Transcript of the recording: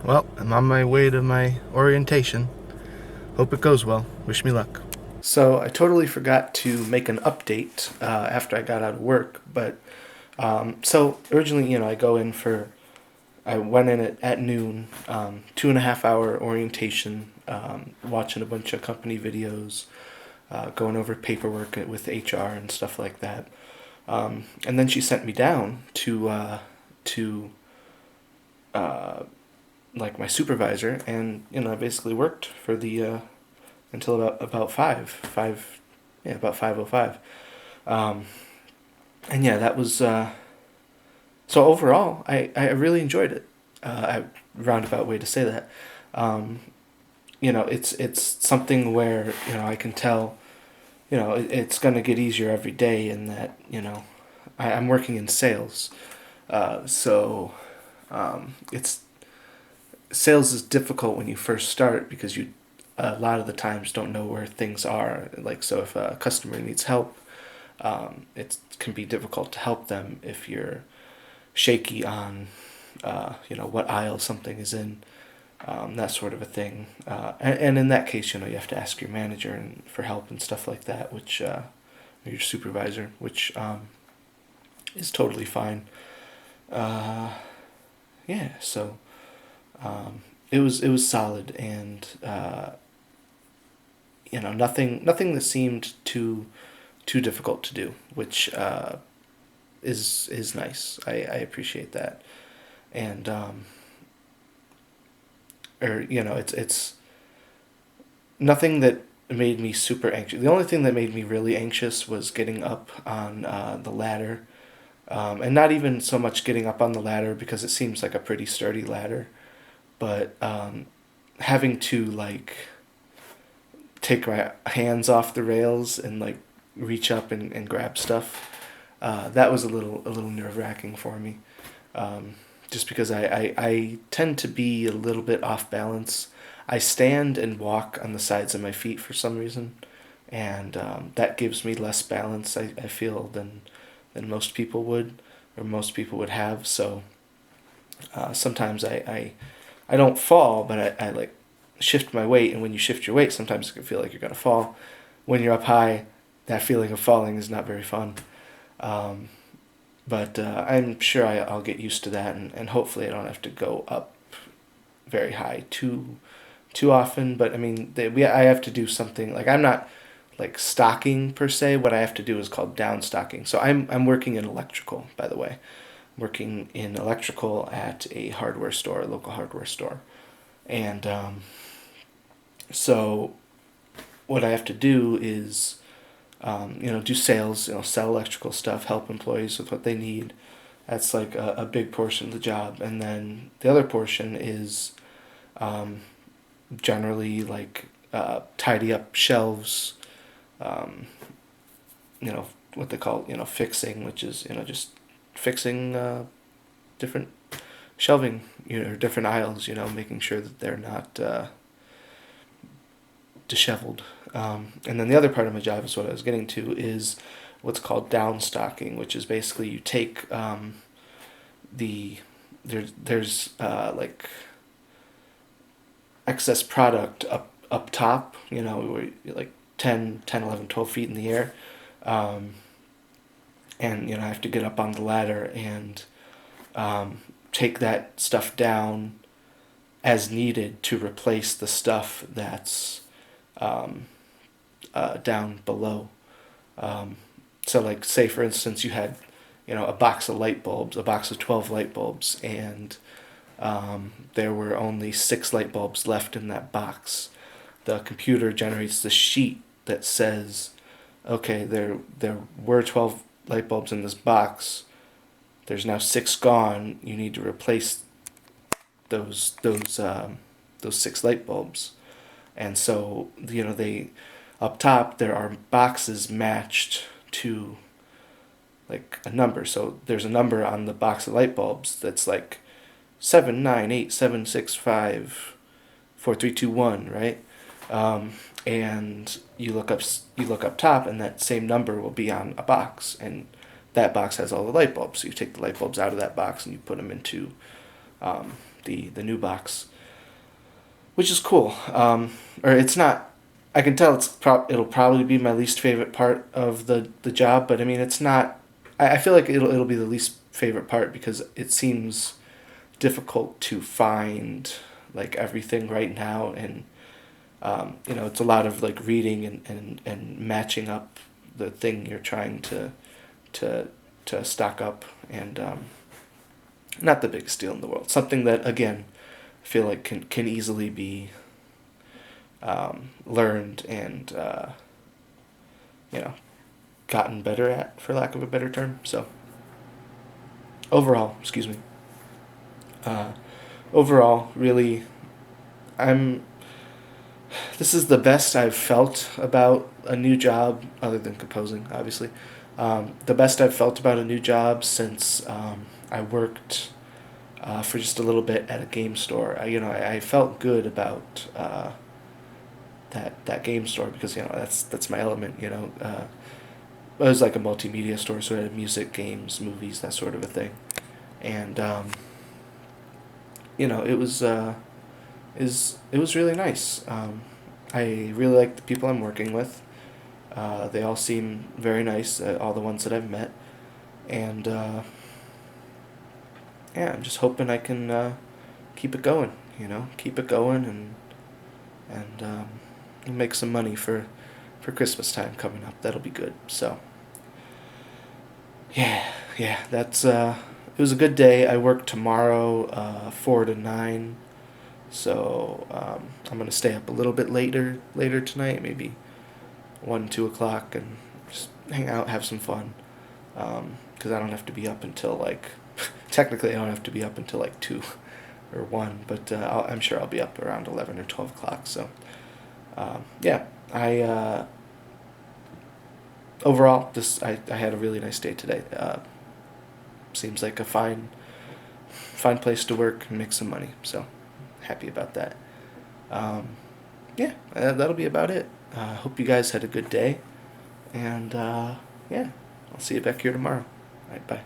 Well, I'm on my way to my orientation. Hope it goes well. Wish me luck. So I totally forgot to make an update after I got out of work, but so originally, I go in for, I went in at noon, 2.5 hour orientation, watching a bunch of company videos, going over paperwork with HR and stuff like that. And then she sent me down to like my supervisor, and I basically worked for the until about about 5:05. Um, and yeah, that was so overall, I really enjoyed it. A roundabout way to say that. Um, it's something where I can tell it's going to get easier every day, and that I'm working in sales, so it's sales is difficult when you first start because you a lot of the times don't know where things are. Like, so if a customer needs help, it can be difficult to help them if you're shaky on what aisle something is in, that sort of a thing. And in that case, you have to ask your manager for help and stuff like that, which or your supervisor, which is totally fine. Uh, yeah, so it was solid, and nothing that seemed too difficult to do, which is nice. I appreciate that, and or it's nothing that made me super anxious. The only thing that made me really anxious was getting up on the ladder, and not even so much getting up on the ladder because it seems like a pretty sturdy ladder, but having to like take my hands off the rails and like reach up and grab stuff. That was a little nerve wracking for me, just because I tend to be a little bit off balance. I stand and walk on the sides of my feet for some reason, and that gives me less balance, I feel, than most people would, or most people would have. So sometimes I don't fall, but I like shift my weight, and when you shift your weight, sometimes it can feel like you're gonna fall. When you're up high, that feeling of falling is not very fun. Um, but I'm sure I'll get used to that, and hopefully I don't have to go up very high too often. But I mean, I have to do something like, I'm not like stocking per se. What I have to do is called down stocking. So I'm working in electrical, by the way, working in electrical at a hardware store, a local hardware store, and so what I have to do is do sales, sell electrical stuff, help employees with what they need. That's like a big portion of the job. And then the other portion is um, generally like tidy up shelves, um, what they call, fixing, which is, just fixing different shelving, or different aisles, making sure that they're not disheveled. And then the other part of my job is what I was getting to is what's called down stocking, which is basically you take the there's like excess product up top, where you're like 10, 11, 12 feet in the air, um, and I have to get up on the ladder and take that stuff down as needed to replace the stuff that's um, down below. Um, so, like, say for instance, you had, a box of light bulbs, a box of 12 light bulbs, and there were only 6 light bulbs left in that box. The computer generates the sheet that says, okay, there were 12 light bulbs in this box. There's now 6 gone. You need to replace those 6 light bulbs. And so, they up top there are boxes matched to like a number. So there's a number on the box of light bulbs that's like 798765432 1, right? And you look up top, and that same number will be on a box, and that box has all the light bulbs. So you take the light bulbs out of that box and you put them into the new box. which is cool. Or it's not. I can tell it'll probably be my least favorite part of the job, but I mean it's not. I feel like it'll be the least favorite part because it seems difficult to find like everything right now, and it's a lot of like reading and matching up the thing you're trying to to stock up, and not the biggest deal in the world. Something that again I feel like can easily be learned and you know gotten better at, for lack of a better term. So overall, excuse me. Uh, Overall, really, I'm. This is the best I've felt about a new job, other than composing, obviously. The best I've felt about a new job since I worked for just a little bit at a game store. I felt good about that game store because that's my element. It was like a multimedia store, so it had music, games, movies, that sort of a thing, and it was it was really nice. I really like the people I'm working with. They all seem very nice, all the ones that I've met, and yeah, I'm just hoping I can keep it going. Keep it going and make some money for Christmas time coming up. That'll be good. So yeah, that's it was a good day. I work tomorrow, 4 to 9. So I'm gonna stay up a little bit later tonight, maybe 1, 2 o'clock, and just hang out, have some fun. Because I don't have to be up until like technically I don't have to be up until like 2 or 1, but I'm sure I'll be up around 11 or 12 o'clock. So yeah, I overall I had a really nice day today. Seems like a fine place to work and make some money. So happy about that. Um, yeah, that'll be about it. Hope you guys had a good day, and yeah, I'll see you back here tomorrow. All right, bye.